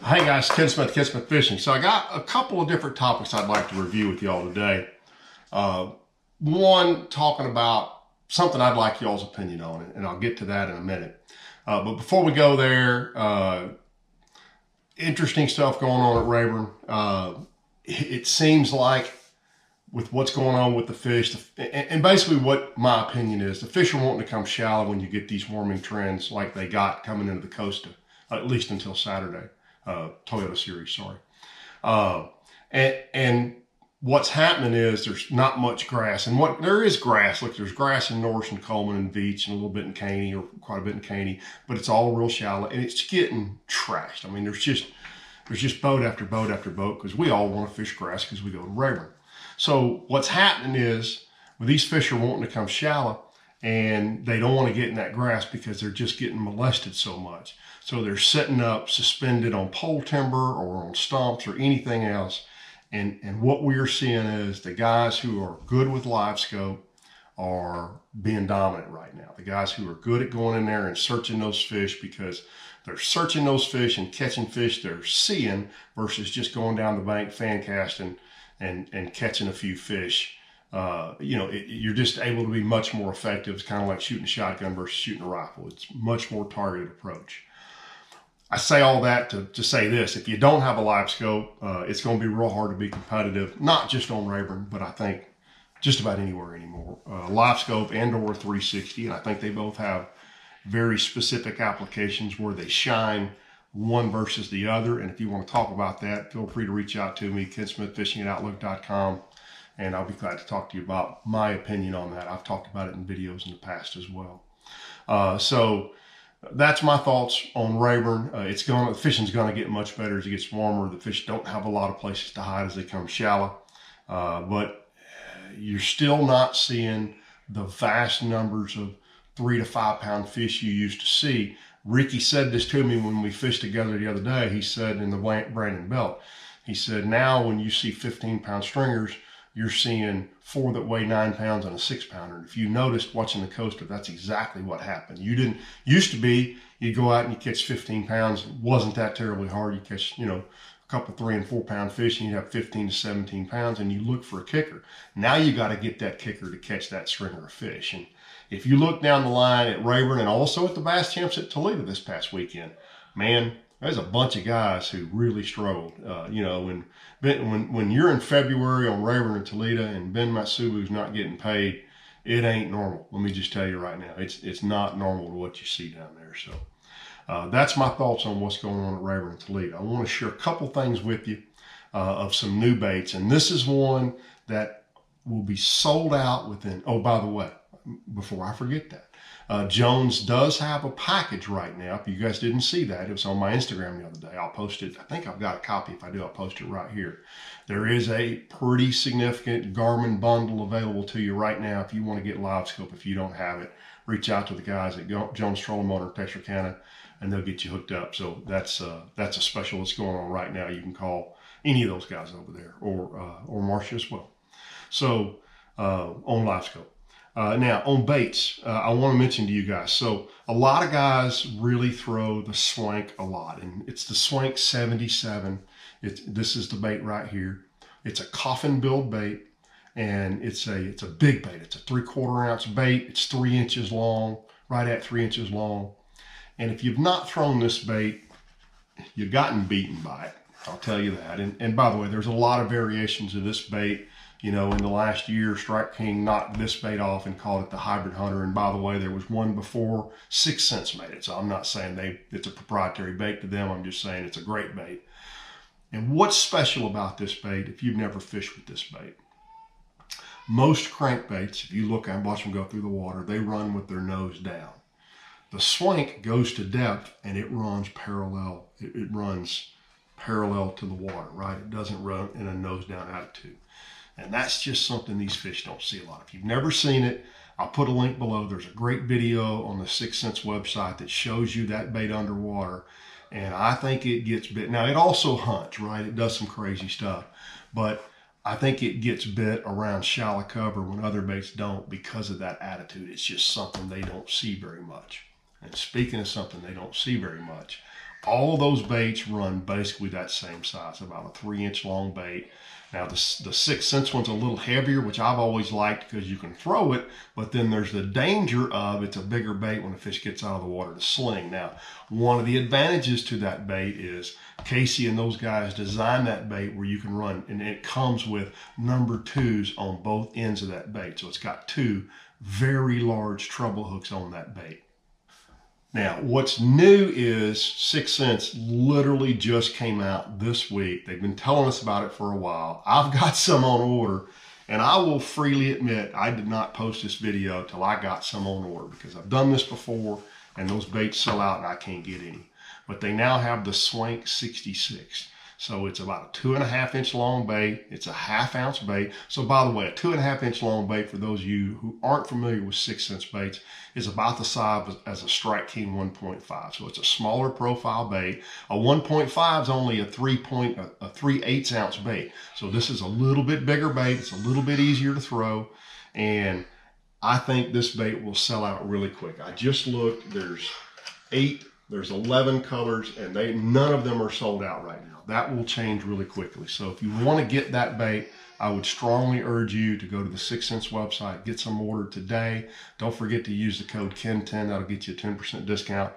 Hey guys, Ken Smith Fishing. So I got a couple of different topics I'd like to review with y'all today. One, talking about something I'd like y'all's opinion on, and I'll get to that in a minute. But before we go there, interesting stuff going on at Rayburn. It seems like with what's going on with the fish, and basically what my opinion is, the fish are wanting to come shallow when you get these warming trends like they got coming into the coast, at least until Saturday. Toyota Series, sorry. And what's happening is there's not much grass. And what there is grass, look, there's grass in Norris and Coleman and Veach and a little bit in Caney, or quite a bit in Caney, but it's all real shallow and it's getting trashed. I mean, there's just boat after boat after boat because we all want to fish grass because we go to Rayburn. So what's happening is these fish are wanting to come shallow and they don't want to get in that grass because they're just getting molested so much. So they're sitting up suspended on pole timber or on stumps or anything else. And what we're seeing is the guys who are good with live scope are being dominant right now. The guys who are good at going in there and searching those fish because they're searching those fish and catching fish they're seeing versus just going down the bank, fan casting and catching a few fish. You're just able to be much more effective. It's kind of like shooting a shotgun versus shooting a rifle. It's much more targeted approach. I say all that to say this: if you don't have a live scope, it's going to be real hard to be competitive, not just on Rayburn, but I think just about anywhere anymore. Live scope and or 360, and I think they both have very specific applications where they shine one versus the other. And if you want to talk about that, feel free to reach out to me, KenSmithFishing@Outlook.com, and I'll be glad to talk to you about my opinion on that. I've talked about it in videos in the past as well. So that's my thoughts on Rayburn. The fishing's going to get much better as it gets warmer. The fish don't have a lot of places to hide as they come shallow, but you're still not seeing the vast numbers of 3 to 5 pound fish you used to see. Ricky said this to me when we fished together the other day. He said in the Brandon Belt, he said, now when you see 15-pound stringers, you're seeing 4 that weigh 9 pounds and a 6-pounder. And if you noticed watching the coaster, that's exactly what happened. Used to be, you'd go out and you catch 15 pounds. It wasn't that terribly hard. You catch, a couple 3 and 4 pound fish and you have 15 to 17 pounds and you look for a kicker. Now you got to get that kicker to catch that stringer of fish. And if you look down the line at Rayburn and also at the Bass Champs at Toledo this past weekend, man, there's a bunch of guys who really struggled. When you're in February on Rayburn and Toledo and Ben Matsubu's not getting paid, it ain't normal. Let me just tell you right now, it's not normal to what you see down there. So that's my thoughts on what's going on at Rayburn and Toledo. I want to share a couple things with you of some new baits, and this is one that will be sold out within. Oh, by the way, before I forget that. Jones does have a package right now. If you guys didn't see that, it was on my Instagram the other day. I'll post it. I think I've got a copy. If I do, I'll post it right here. There is a pretty significant Garmin bundle available to you right now. If you want to get live scope, if you don't have it, reach out to the guys at Jones Trolling Motor Texarkana and they'll get you hooked up. So that's a special that's going on right now. You can call any of those guys over there or Marcia as well. So on live scope. Now, on baits, I want to mention to you guys, so a lot of guys really throw the Swank a lot, and it's the Swank 77. This is the bait right here. It's a coffin build bait, and it's a big bait. It's a 3/4 ounce bait. It's 3 inches long, right at 3 inches long. And if you've not thrown this bait, you've gotten beaten by it. I'll tell you that. And by the way, there's a lot of variations of this bait. In the last year, Strike King knocked this bait off and called it the Hybrid Hunter. And by the way, there was one before 6 Cents made it. So I'm not saying it's a proprietary bait to them. I'm just saying it's a great bait. And what's special about this bait, if you've never fished with this bait? Most crankbaits, if you look and watch them go through the water, they run with their nose down. The Swank goes to depth and it runs parallel. It runs parallel to the water, right? It doesn't run in a nose down attitude. And that's just something these fish don't see a lot. If you've never seen it, I'll put a link below. There's a great video on the 6 Cents website that shows you that bait underwater. And I think it gets bit. Now, it also hunts, right? It does some crazy stuff. But I think it gets bit around shallow cover when other baits don't because of that attitude. It's just something they don't see very much. And speaking of something they don't see very much, All those baits run basically that same size, about a 3-inch long bait. Now the 6 cents one's a little heavier, which I've always liked because you can throw it, but then there's the danger of it's a bigger bait when the fish gets out of the water to sling. Now, one of the advantages to that bait is Casey and those guys designed that bait where you can run, and it comes with number 2s on both ends of that bait. So it's got 2 very large treble hooks on that bait. Now, what's new is 6 cents literally just came out this week. They've been telling us about it for a while. I've got some on order, and I will freely admit I did not post this video till I got some on order because I've done this before and those baits sell out and I can't get any. But they now have the Swank 66. So it's about a 2.5-inch long bait. It's a 1/2 ounce bait. So by the way, a 2.5-inch long bait, for those of you who aren't familiar with 6 cents baits, is about the size as a Strike King 1.5. So it's a smaller profile bait. A 1.5 is only a 3/8 ounce bait. So this is a little bit bigger bait. It's a little bit easier to throw. And I think this bait will sell out really quick. I just looked, there's 11 colors, and none of them are sold out right now. That will change really quickly. So if you want to get that bait, I would strongly urge you to go to the 6 Cents website, get some ordered today. Don't forget to use the code KEN10. That'll get you a 10% discount.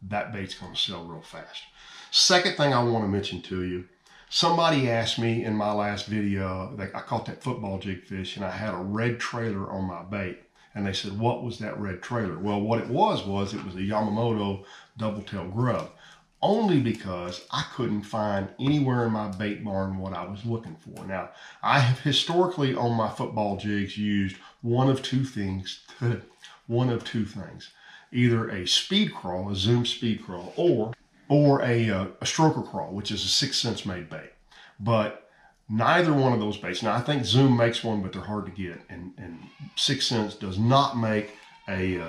That bait's going to sell real fast. Second thing I want to mention to you, somebody asked me in my last video, I caught that football jig fish and I had a red trailer on my bait. And they said, what was that red trailer? Well, what it was a Yamamoto double tail grub, only because I couldn't find anywhere in my bait barn what I was looking for. Now, I have historically on my football jigs used one of two things, either a speed crawl, a zoom speed crawl, or a stroker crawl, which is a 6 cents made bait. But neither one of those baits. Now, I think Zoom makes one, but they're hard to get. And 6 cents does not make a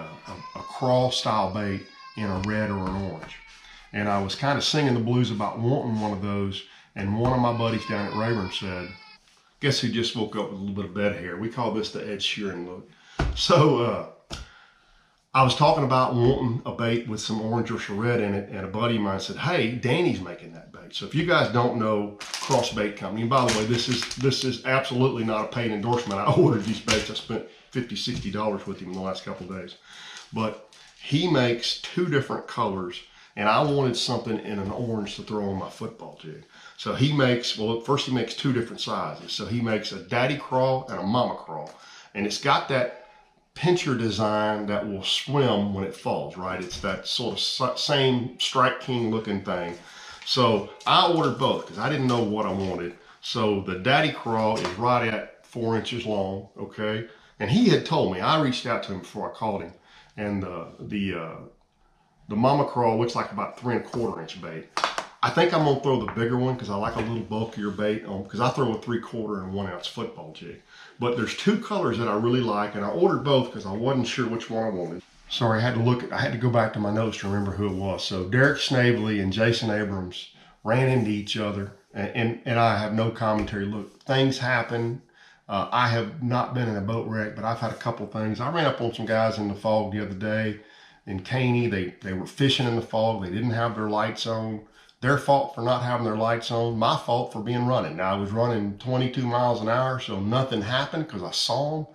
crawl style bait in a red or an orange. And I was kind of singing the blues about wanting one of those. And one of my buddies down at Rayburn said, guess who just woke up with a little bit of bed hair? We call this the Ed Sheeran look. So I was talking about wanting a bait with some orange or some red in it, and a buddy of mine said, hey, Danny's making that bait. So if you guys don't know Cross Bait Company, and by the way, this is absolutely not a paid endorsement. I ordered these baits. I spent $50, $60 with him in the last couple of days. But he makes 2 different colors, and I wanted something in an orange to throw on my football jig. So he makes, well, first he makes 2 different sizes. So he makes a daddy crawl and a mama crawl. And it's got that pincher design that will swim when it falls, right? It's that sort of same Strike King looking thing. So I ordered both because I didn't know what I wanted. So the daddy crawl is right at 4 inches long, okay? And he had told me, I reached out to him before I called him, and the mama crawl looks like about 3¼ inch bait. I think I'm gonna throw the bigger one because I like a little bulkier bait on, because I throw a 3/4 and 1 ounce football jig. But there's 2 colors that I really like, and I ordered both because I wasn't sure which one I wanted. Sorry, I had to go back to my notes to remember who it was. So Derek Snavely and Jason Abrams ran into each other, and I have no commentary. Look, things happen. I have not been in a boat wreck, but I've had a couple things. I ran up on some guys in the fog the other day in Caney. They were fishing in the fog. They didn't have their lights on. Their fault for not having their lights on. My fault for being running. Now, I was running 22 miles an hour, so nothing happened because I saw them.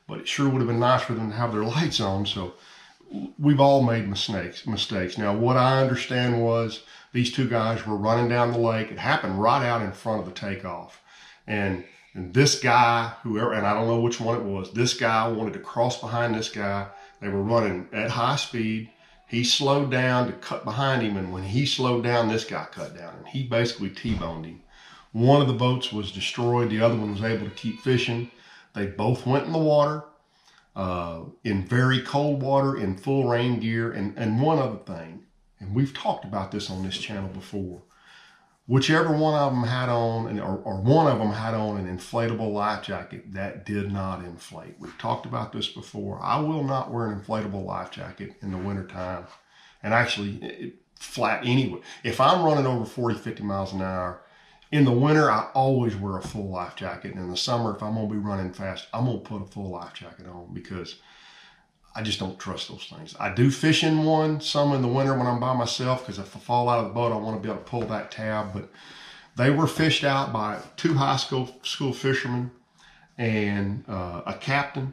But it sure would have been nice for them to have their lights on. So we've all made mistakes. Now, what I understand was these 2 guys were running down the lake. It happened right out in front of the takeoff. And this guy, whoever, and I don't know which one it was, this guy wanted to cross behind this guy. They were running at high speed. He slowed down to cut behind him, and when he slowed down, this guy cut down, and he basically T-boned him. One of the boats was destroyed. The other one was able to keep fishing. They both went in the water, in very cold water, in full rain gear, and one other thing, and we've talked about this on this channel before, whichever one of them had on, or one of them had on an inflatable life jacket, that did not inflate. We've talked about this before. I will not wear an inflatable life jacket in the wintertime, and actually flat anyway. If I'm running over 40, 50 miles an hour, in the winter, I always wear a full life jacket. And in the summer, if I'm gonna be running fast, I'm gonna put a full life jacket on, because I just don't trust those things. I do fish in one some in the winter when I'm by myself, because if I fall out of the boat, I want to be able to pull that tab. But they were fished out by 2 high school fishermen and a captain.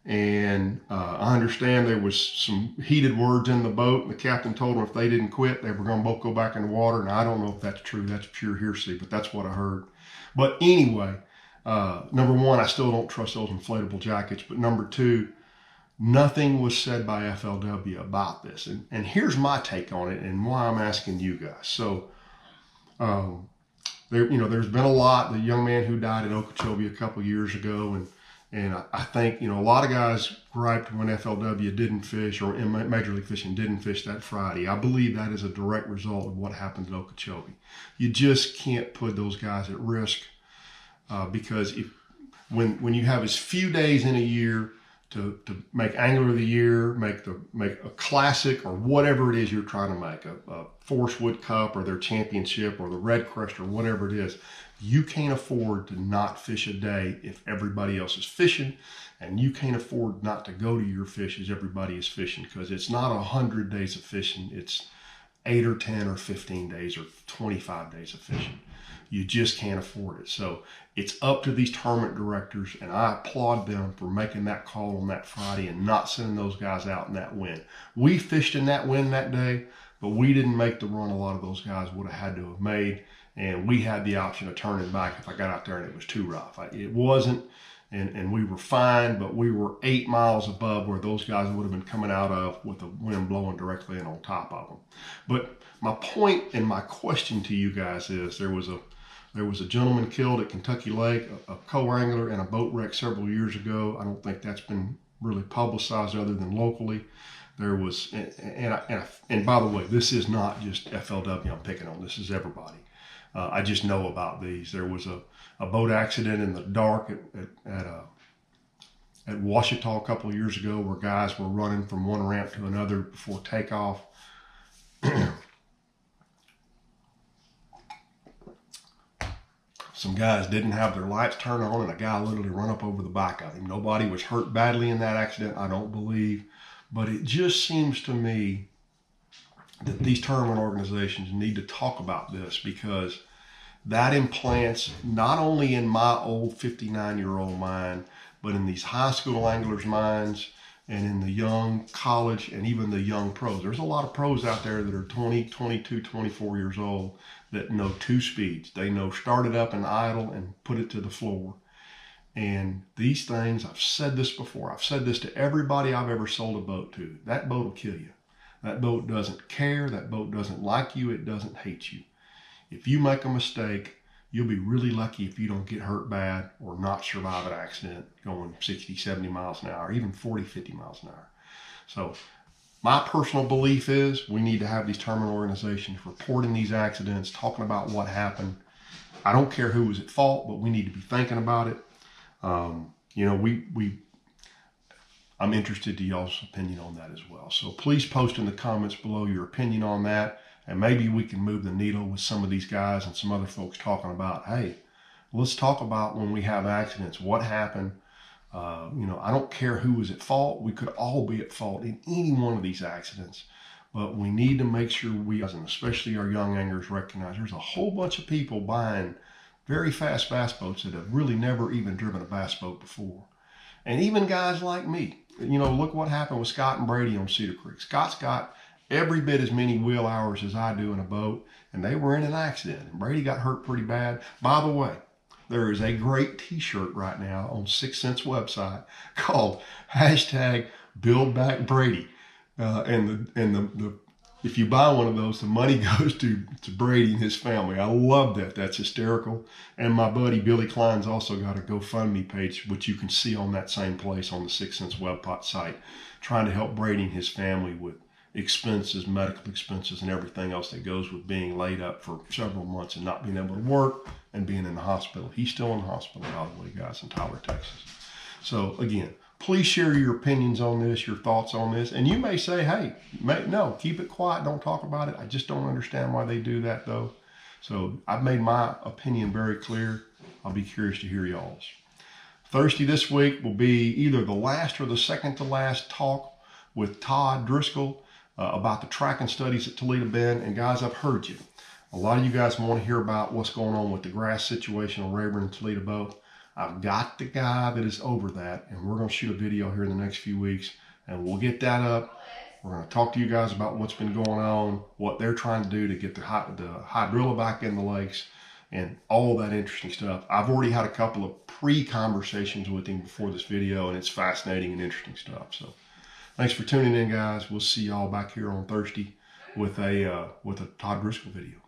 And I understand there was some heated words in the boat. And the captain told them if they didn't quit, they were going to both go back in the water. And I don't know if that's true. That's pure hearsay, but that's what I heard. But anyway, number one, I still don't trust those inflatable jackets. But number two, nothing was said by FLW about this. And here's my take on it and why I'm asking you guys. So, there's been a lot. The young man who died in Okeechobee a couple years ago, and I think, a lot of guys griped when FLW didn't fish, or in Major League Fishing didn't fish that Friday. I believe that is a direct result of what happened in Okeechobee. You just can't put those guys at risk because when you have as few days in a year to make Angler of the Year, make a classic or whatever it is you're trying to make, a Forrest Wood Cup or their championship or the Red Crest or whatever it is, you can't afford to not fish a day if everybody else is fishing, and you can't afford not to go to your fish as everybody is fishing, because it's not 100 days of fishing, it's 8 or 10 or 15 days or 25 days of fishing. You just can't afford it. So it's up to these tournament directors, and I applaud them for making that call on that Friday and not sending those guys out in that wind. We fished in that wind that day, but we didn't make the run a lot of those guys would have had to have made, and we had the option of turning back if I got out there and it was too rough. It wasn't, and we were fine, but we were 8 miles above where those guys would have been coming out of with the wind blowing directly in on top of them. But my point and my question to you guys is, there was a gentleman killed at Kentucky Lake, a co-angler, in a boat wreck several years ago. I don't think that's been really publicized other than locally. There was, and by the way, this is not just FLW I'm picking on. This is everybody. I just know about these. There was a boat accident in the dark at Ouachita a couple of years ago, where guys were running from one ramp to another before takeoff. Some guys didn't have their lights turned on, and a guy literally run up over the back of him. Nobody was hurt badly in that accident, I don't believe. But it just seems to me that these tournament organizations need to talk about this, because that implants not only in my old 59-year-old mind, but in these high school anglers' minds and in the young college and even the young pros. There's a lot of pros out there that are 20, 22, 24 years old that know 2 speeds. They know start it up and idle and put it to the floor. And these things, I've said this before, I've said this to everybody I've ever sold a boat to. That boat will kill you. That boat doesn't care. That boat doesn't like you. It doesn't hate you. If you make a mistake, you'll be really lucky if you don't get hurt bad or not survive an accident going 60, 70 miles an hour, even 40, 50 miles an hour. So my personal belief is we need to have these tournament organizations reporting these accidents, talking about what happened. I don't care who was at fault, but we need to be thinking about it. I'm interested to y'all's opinion on that as well. So please post in the comments below your opinion on that. And maybe we can move the needle with some of these guys and some other folks talking about, hey, let's talk about when we have accidents, what happened. I don't care who was at fault. We could all be at fault in any one of these accidents. But we need to make sure we, and especially our young anglers, recognize there's a whole bunch of people buying very fast bass boats that have really never even driven a bass boat before. And even guys like me, look what happened with Scott and Brady on Cedar Creek. Scott's got every bit as many wheel hours as I do in a boat, and they were in an accident, and Brady got hurt pretty bad. By the way, there is a great t-shirt right now on 6 Cents website called #BuildBackBrady. If you buy one of those, the money goes to Brady and his family. I love that. That's hysterical. And my buddy Billy Klein's also got a GoFundMe page, which you can see on that same place on the 6 Cents website, trying to help Brady and his family with expenses, medical expenses, and everything else that goes with being laid up for several months and not being able to work and being in the hospital. He's still in the hospital, by the way, guys, in Tyler, Texas. So again, please share your opinions on this, your thoughts on this. And you may say, hey, no, keep it quiet. Don't talk about it. I just don't understand why they do that, though. So I've made my opinion very clear. I'll be curious to hear y'all's. Thursday this week will be either the last or the second to last talk with Todd Driscoll about the tracking studies at Toledo Bend. And guys, I've heard you. A lot of you guys want to hear about what's going on with the grass situation on Rayburn and Toledo both. I've got the guy that is over that, and we're going to shoot a video here in the next few weeks, and we'll get that up. We're going to talk to you guys about what's been going on, what they're trying to do to get the hydrilla back in the lakes, and all that interesting stuff. I've already had a couple of pre-conversations with him before this video, and it's fascinating and interesting stuff. So thanks for tuning in, guys. We'll see y'all back here on Thursday with a Todd Driscoll video.